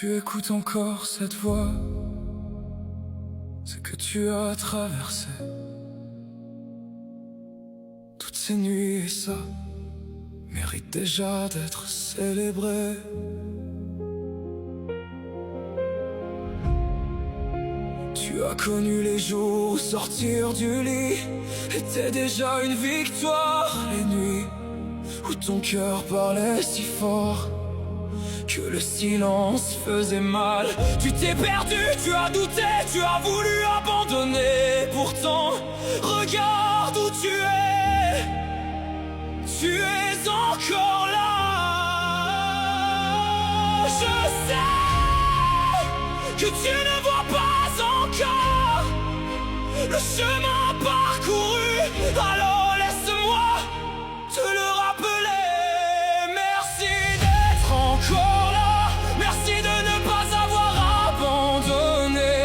tu écoutes encore cette voix, c'est que tu as traversé toutes ces nuits, et ça mérite déjà d'être célébré. Tu as connu les jours où sortir du lit était déjà une victoire. Les nuits où ton cœur parlait si fort que le silence faisait mal. Tu t'es perdu, tu as douté, tu as voulu abandonner. Pourtant, regarde où tu es. Tu es encore là. Je sais que tu ne vois pas encore le chemin parcouru. Alors laisse-moi te le rappeler. Merci d'être encore là. Merci de ne pas avoir abandonné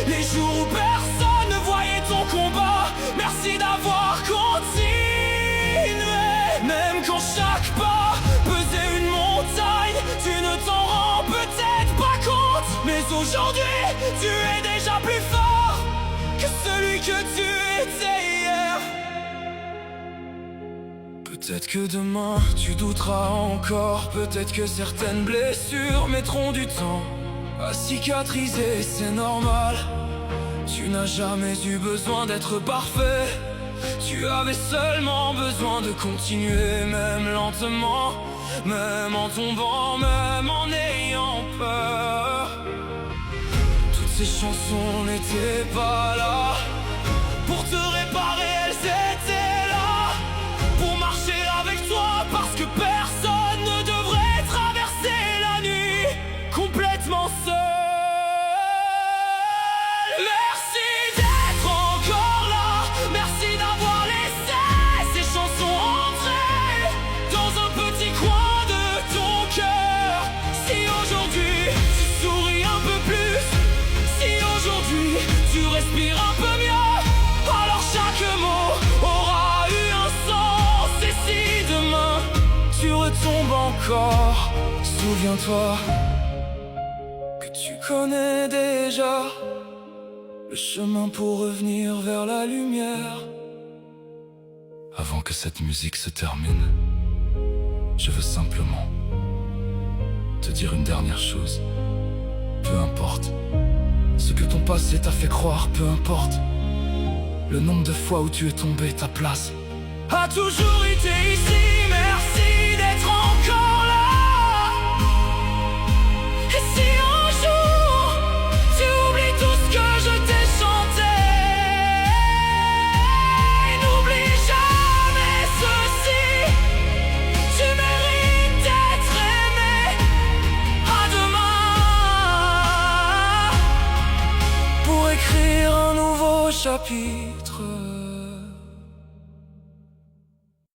les jours où personne ne voyait ton combat. Merci d'avoir continué, même quand chaque pas pesait une montagne. Tu ne t'en rends peut-être pas compte, mais aujourd'hui tu es déjà plus fort que celui que tu étais hier. Peut-être que demain tu douteras encore. Peut-être que certaines blessures mettront du temps à cicatriser, c'est normal. Tu n'as jamais eu besoin d'être parfait. Tu avais seulement besoin de continuer, même lentement, même en tombant, même en ayant peur. Toutes ces chansons n'étaient pas là pour te réparer, elles étaient là pour marcher avec toi, parce que personne ne devrait traverser la nuit complètement seul. Merci d'être encore là. Merci d'avoir laissé ces chansons entrer dans un petit coin de ton cœur. Si aujourd'hui tu souris un peu plus, si aujourd'hui tu respires un peu mieux, alors chaque mot aura eu un sens. Et si demain tu retombes encore, souviens-toi que tu connais déjà le chemin pour revenir vers la lumière. Avant que cette musique se termine, je veux simplement te dire une dernière chose. Peu importe ce que ton passé t'a fait croire, peu importe le nombre de fois où tu es tombé, ta place a toujours été ici. Merci d'être encore là. Et si un jour tu oublies tout ce que je t'ai chanté, n'oublie jamais ceci: tu mérites d'être aimé. À demain pour écrire un nouveau chapitre.